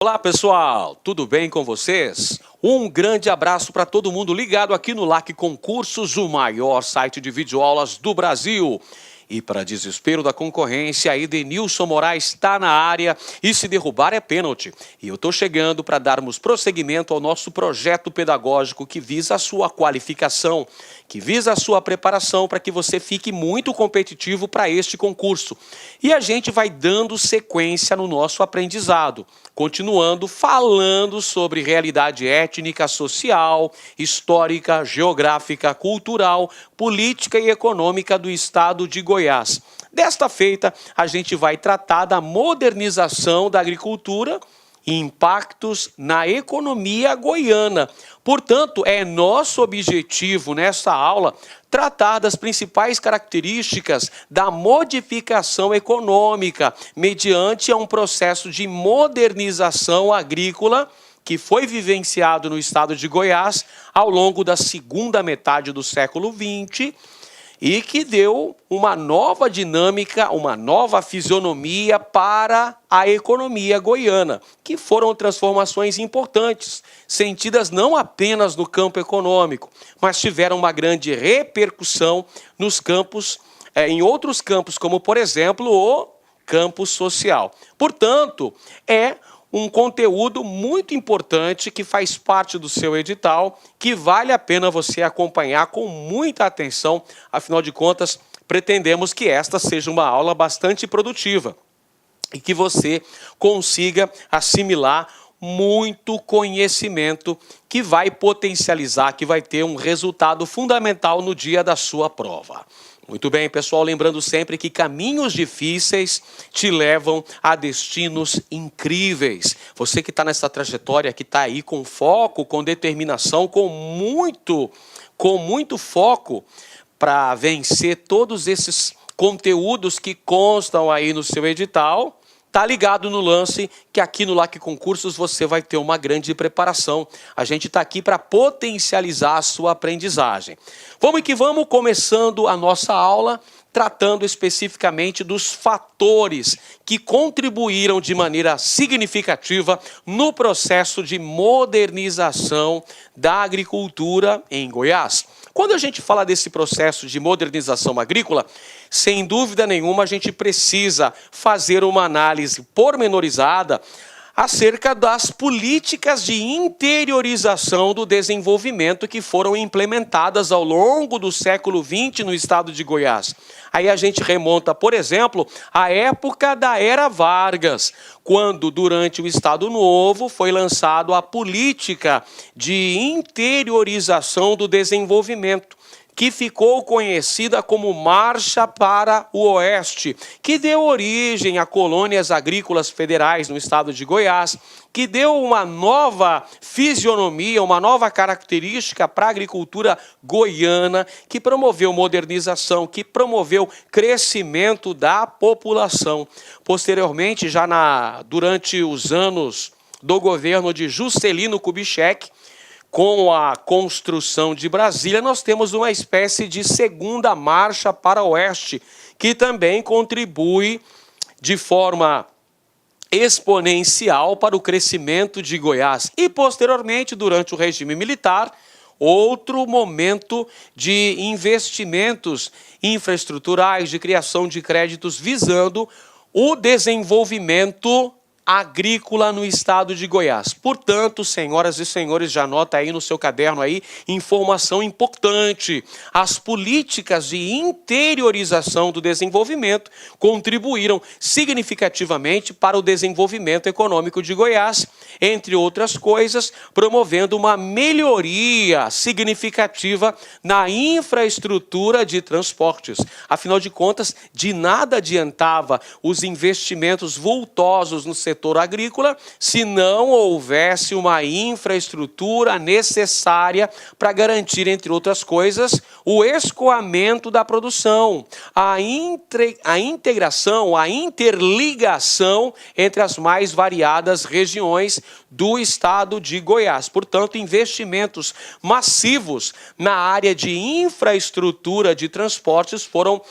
Olá pessoal, tudo bem com vocês? Um grande abraço para todo mundo ligado aqui no LAC Concursos, o maior site de videoaulas do Brasil. E para desespero da concorrência, Edenilson Moraes está na área e se derrubar é pênalti. E eu estou chegando para darmos prosseguimento ao nosso projeto pedagógico que visa a sua qualificação, que visa a sua preparação para que você fique muito competitivo para este concurso. E a gente vai dando sequência no nosso aprendizado, continuando falando sobre realidade étnica, social, histórica, geográfica, cultural, política e econômica do estado de Goiás. Desta feita, a gente vai tratar da modernização da agricultura e impactos na economia goiana. Portanto, é nosso objetivo nessa aula tratar das principais características da modificação econômica mediante um processo de modernização agrícola que foi vivenciado no estado de Goiás ao longo da segunda metade do século XX e que deu uma nova dinâmica, uma nova fisionomia para a economia goiana, que foram transformações importantes, sentidas não apenas no campo econômico, mas tiveram uma grande repercussão nos campos, em outros campos, como, por exemplo, o campo social. Portanto, é um conteúdo muito importante que faz parte do seu edital, que vale a pena você acompanhar com muita atenção. Afinal de contas, pretendemos que esta seja uma aula bastante produtiva e que você consiga assimilar muito conhecimento que vai potencializar, que vai ter um resultado fundamental no dia da sua prova. Muito bem, pessoal, lembrando sempre que caminhos difíceis te levam a destinos incríveis. Você que está nessa trajetória, que está aí com foco, com determinação, com muito foco para vencer todos esses conteúdos que constam aí no seu edital, tá ligado no lance que aqui no LAC Concursos você vai ter uma grande preparação. A gente está aqui para potencializar a sua aprendizagem. Vamos que vamos, começando a nossa aula, tratando especificamente dos fatores que contribuíram de maneira significativa no processo de modernização da agricultura em Goiás. Quando a gente fala desse processo de modernização agrícola, sem dúvida nenhuma a gente precisa fazer uma análise pormenorizada acerca das políticas de interiorização do desenvolvimento que foram implementadas ao longo do século XX no estado de Goiás. Aí a gente remonta, por exemplo, à época da Era Vargas, quando, durante o Estado Novo, foi lançado a política de interiorização do desenvolvimento, que ficou conhecida como Marcha para o Oeste, que deu origem a colônias agrícolas federais no estado de Goiás, que deu uma nova fisionomia, uma nova característica para a agricultura goiana, que promoveu modernização, que promoveu crescimento da população. Posteriormente, durante os anos do governo de Juscelino Kubitschek, com a construção de Brasília, nós temos uma espécie de segunda marcha para o oeste, que também contribui de forma exponencial para o crescimento de Goiás. E, posteriormente, durante o regime militar, outro momento de investimentos infraestruturais, de criação de créditos visando o desenvolvimento agrícola no estado de Goiás. Portanto, senhoras e senhores, já anota aí no seu caderno aí, informação importante. As políticas de interiorização do desenvolvimento contribuíram significativamente para o desenvolvimento econômico de Goiás, entre outras coisas, promovendo uma melhoria significativa na infraestrutura de transportes. Afinal de contas, de nada adiantava os investimentos vultosos no setor agrícola se não houvesse uma infraestrutura necessária para garantir, entre outras coisas, o escoamento da produção, a integração, a interligação entre as mais variadas regiões do estado de Goiás. Portanto, investimentos massivos na área de infraestrutura de transportes foram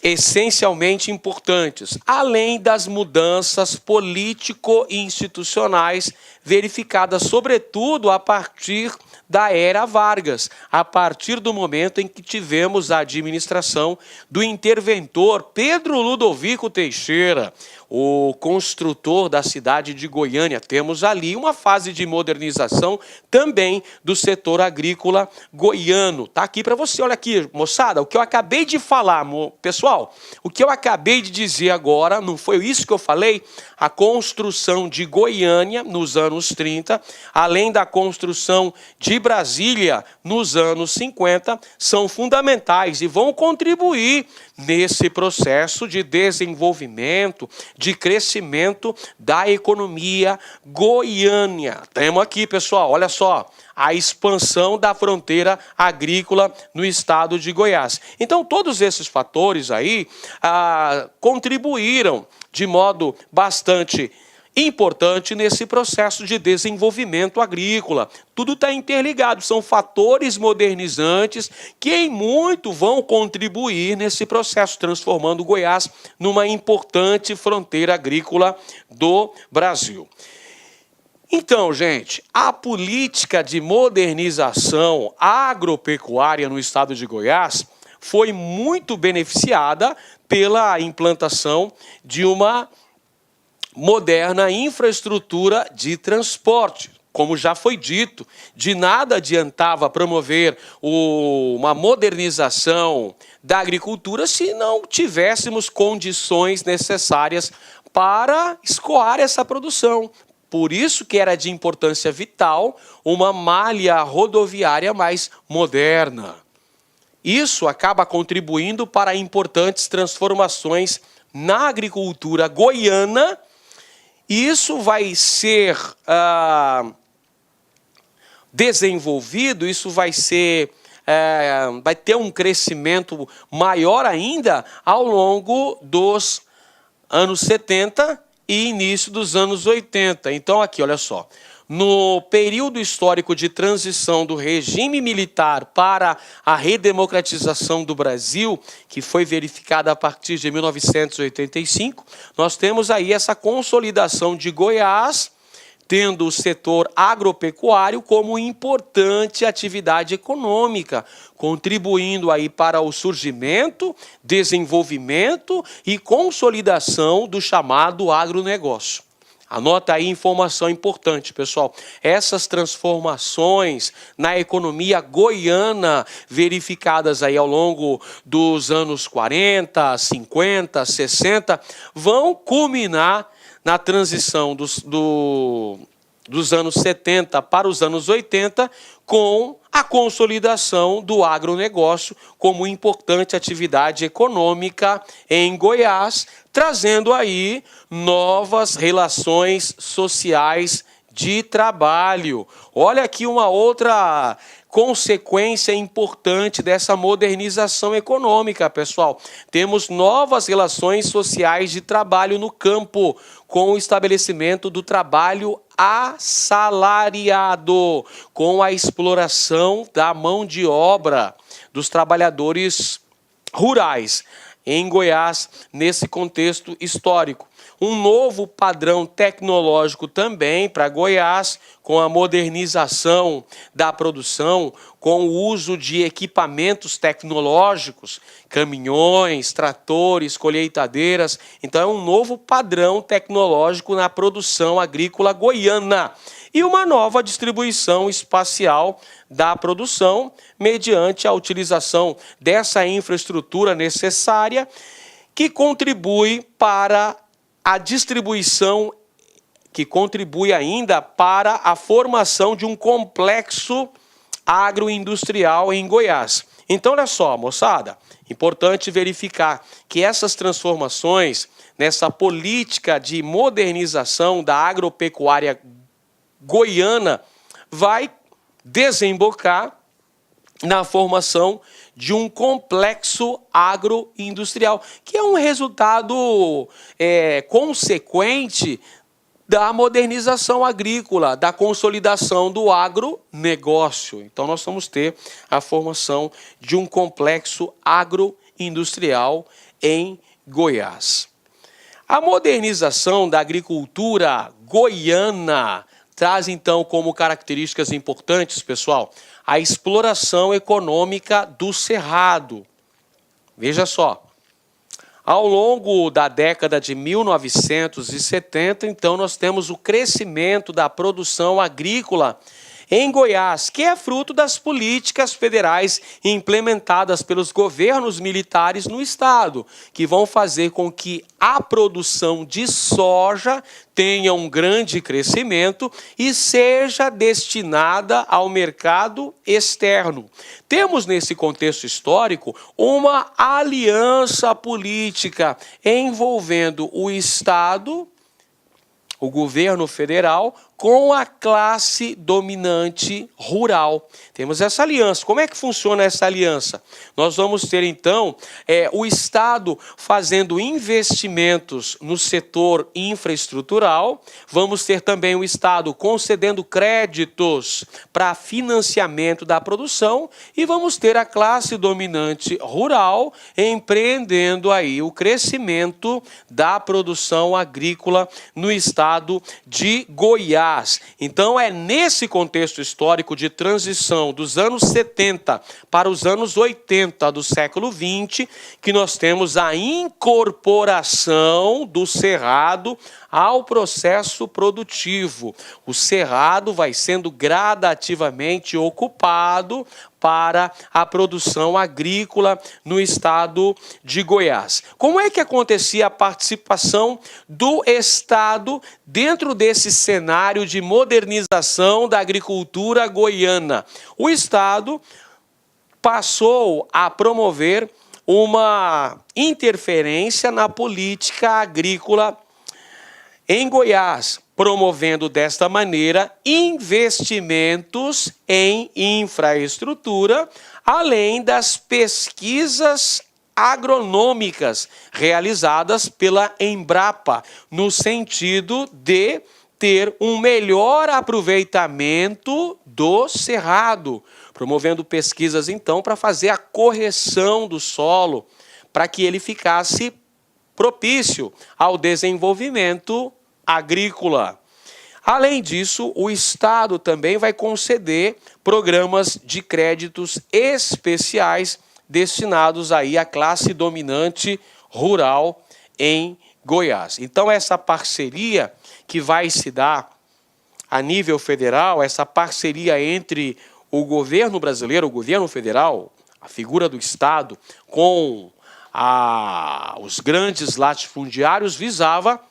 essencialmente importantes, além das mudanças político-institucionais verificadas, sobretudo, a partir da era Vargas, a partir do momento em que tivemos a administração do interventor Pedro Ludovico Teixeira, o construtor da cidade de Goiânia. Temos ali uma fase de modernização também do setor agrícola goiano. Tá aqui para você, olha aqui, moçada, o que eu acabei de falar, pessoal, o que eu acabei de dizer agora, não foi isso que eu falei? A construção de Goiânia nos anos 30, além da construção de Brasília nos anos 50, são fundamentais e vão contribuir nesse processo de desenvolvimento, de crescimento da economia goiana. Temos aqui, pessoal, olha só, a expansão da fronteira agrícola no estado de Goiás. Então, todos esses fatores aí contribuíram de modo bastante importante nesse processo de desenvolvimento agrícola. Tudo está interligado, são fatores modernizantes que em muito vão contribuir nesse processo, transformando Goiás numa importante fronteira agrícola do Brasil. Então, gente, a política de modernização agropecuária no estado de Goiás foi muito beneficiada pela implantação de uma moderna infraestrutura de transporte. Como já foi dito, de nada adiantava promover uma modernização da agricultura se não tivéssemos condições necessárias para escoar essa produção. Por isso que era de importância vital uma malha rodoviária mais moderna. Isso acaba contribuindo para importantes transformações na agricultura goiana. E isso vai ser desenvolvido, isso vai ter um crescimento maior ainda ao longo dos anos 70 e início dos anos 80. Então, aqui, olha só. No período histórico de transição do regime militar para a redemocratização do Brasil, que foi verificada a partir de 1985, nós temos aí essa consolidação de Goiás, tendo o setor agropecuário como importante atividade econômica, contribuindo aí para o surgimento, desenvolvimento e consolidação do chamado agronegócio. Anota aí informação importante, pessoal. Essas transformações na economia goiana, verificadas aí ao longo dos anos 40, 50, 60, vão culminar na transição dos anos 70 para os anos 80, com a consolidação do agronegócio como importante atividade econômica em Goiás, trazendo aí novas relações sociais de trabalho. Olha aqui uma outra consequência importante dessa modernização econômica, pessoal. Temos novas relações sociais de trabalho no campo, com o estabelecimento do trabalho assalariado, com a exploração da mão de obra dos trabalhadores rurais em Goiás, nesse contexto histórico. Um novo padrão tecnológico também para Goiás, com a modernização da produção, com o uso de equipamentos tecnológicos, caminhões, tratores, colheitadeiras. Então é um novo padrão tecnológico na produção agrícola goiana. E uma nova distribuição espacial da produção, mediante a utilização dessa infraestrutura necessária, que contribui para a distribuição, que contribui ainda para a formação de um complexo agroindustrial em Goiás. Então, olha só, moçada, importante verificar que essas transformações nessa política de modernização da agropecuária goiana vai desembocar na formação de um complexo agroindustrial, que é um resultado consequente da modernização agrícola, da consolidação do agronegócio. Então, nós vamos ter a formação de um complexo agroindustrial em Goiás. A modernização da agricultura goiana traz, então, como características importantes, pessoal, a exploração econômica do cerrado. Veja só, ao longo da década de 1970, então, nós temos o crescimento da produção agrícola em Goiás, que é fruto das políticas federais implementadas pelos governos militares no estado, que vão fazer com que a produção de soja tenha um grande crescimento e seja destinada ao mercado externo. Temos nesse contexto histórico uma aliança política envolvendo o estado, o governo federal, com a classe dominante rural. Temos essa aliança. Como é que funciona essa aliança? Nós vamos ter, então, o Estado fazendo investimentos no setor infraestrutural, vamos ter também o Estado concedendo créditos para financiamento da produção e vamos ter a classe dominante rural empreendendo aí o crescimento da produção agrícola no estado de Goiás. Então, é nesse contexto histórico de transição dos anos 70 para os anos 80 do século 20 que nós temos a incorporação do cerrado ao processo produtivo. O cerrado vai sendo gradativamente ocupado para a produção agrícola no estado de Goiás. Como é que acontecia a participação do estado dentro desse cenário de modernização da agricultura goiana? O estado passou a promover uma interferência na política agrícola em Goiás, promovendo desta maneira investimentos em infraestrutura, além das pesquisas agronômicas realizadas pela Embrapa, no sentido de ter um melhor aproveitamento do cerrado, promovendo pesquisas, então, para fazer a correção do solo, para que ele ficasse propício ao desenvolvimento agrícola. Além disso, o Estado também vai conceder programas de créditos especiais destinados aí à classe dominante rural em Goiás. Então, essa parceria que vai se dar a nível federal, essa parceria entre o governo brasileiro, o governo federal, a figura do Estado, com os grandes latifundiários, visava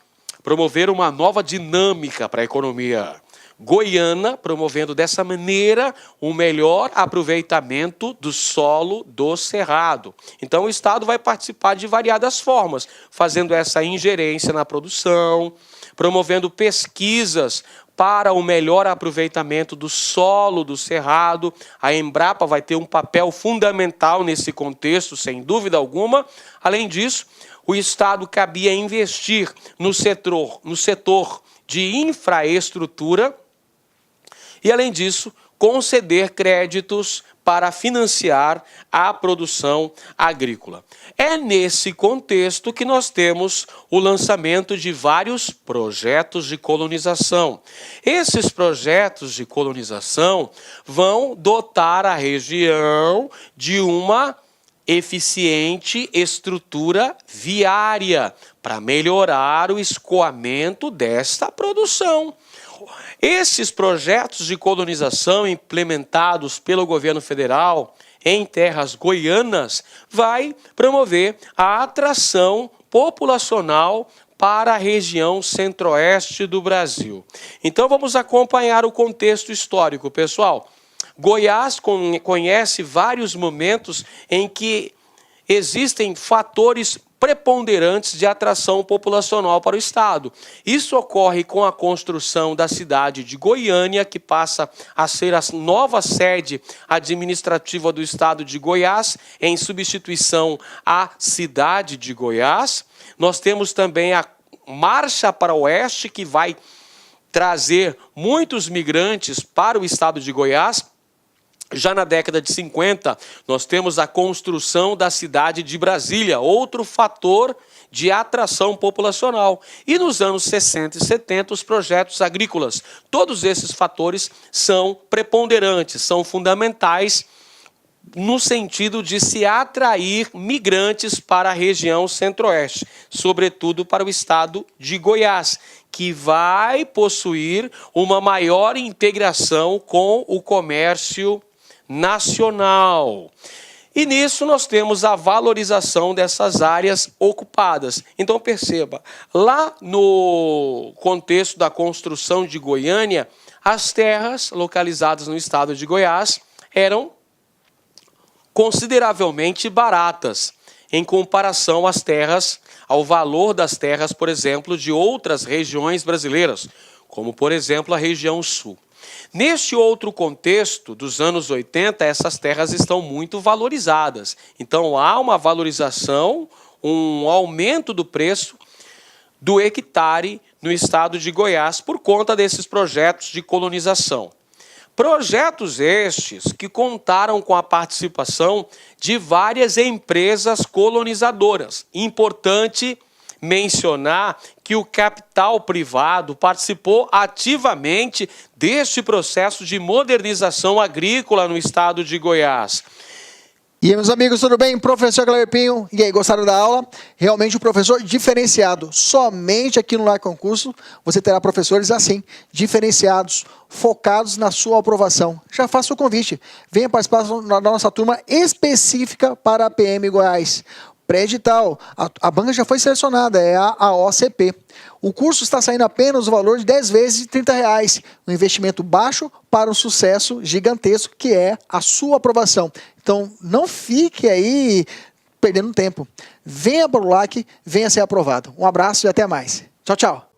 promover uma nova dinâmica para a economia goiana, promovendo dessa maneira um melhor aproveitamento do solo do cerrado. Então, o Estado vai participar de variadas formas, fazendo essa ingerência na produção, promovendo pesquisas para o melhor aproveitamento do solo do cerrado. A Embrapa vai ter um papel fundamental nesse contexto, sem dúvida alguma. Além disso, o Estado cabia investir no setor de infraestrutura e, além disso, conceder créditos para financiar a produção agrícola. É nesse contexto que nós temos o lançamento de vários projetos de colonização. Esses projetos de colonização vão dotar a região de uma eficiente estrutura viária para melhorar o escoamento desta produção. Esses projetos de colonização implementados pelo governo federal em terras goianas vai promover a atração populacional para a região centro-oeste do Brasil. Então vamos acompanhar o contexto histórico, pessoal. Goiás conhece vários momentos em que existem fatores preponderantes de atração populacional para o estado. Isso ocorre com a construção da cidade de Goiânia, que passa a ser a nova sede administrativa do estado de Goiás, em substituição à cidade de Goiás. Nós temos também a Marcha para o Oeste, que vai trazer muitos migrantes para o estado de Goiás. Já na década de 50, nós temos a construção da cidade de Brasília, outro fator de atração populacional. E nos anos 60 e 70, os projetos agrícolas. Todos esses fatores são preponderantes, são fundamentais no sentido de se atrair migrantes para a região centro-oeste, sobretudo para o estado de Goiás, que vai possuir uma maior integração com o comércio nacional. E nisso nós temos a valorização dessas áreas ocupadas. Então perceba, lá no contexto da construção de Goiânia, as terras localizadas no estado de Goiás eram consideravelmente baratas em comparação às terras, ao valor das terras, por exemplo, de outras regiões brasileiras, como por exemplo a região sul. Neste outro contexto dos anos 80, essas terras estão muito valorizadas. Então há uma valorização, um aumento do preço do hectare no estado de Goiás por conta desses projetos de colonização. Projetos estes que contaram com a participação de várias empresas colonizadoras. Importante mencionar que o capital privado participou ativamente deste processo de modernização agrícola no estado de Goiás. E aí, meus amigos, tudo bem? Professor Cleber Pinho. E aí, gostaram da aula? Realmente um professor diferenciado. Somente aqui no LAC Concurso você terá professores assim, diferenciados, focados na sua aprovação. Já faça o convite. Venha participar da nossa turma específica para a PM Goiás. Pré-edital, a banca já foi selecionada, é a OCP. O curso está saindo apenas o valor de 10 vezes de R$30. Um investimento baixo para um sucesso gigantesco, que é a sua aprovação. Então, não fique aí perdendo tempo. Venha para o LAC, venha ser aprovado. Um abraço e até mais. Tchau, tchau.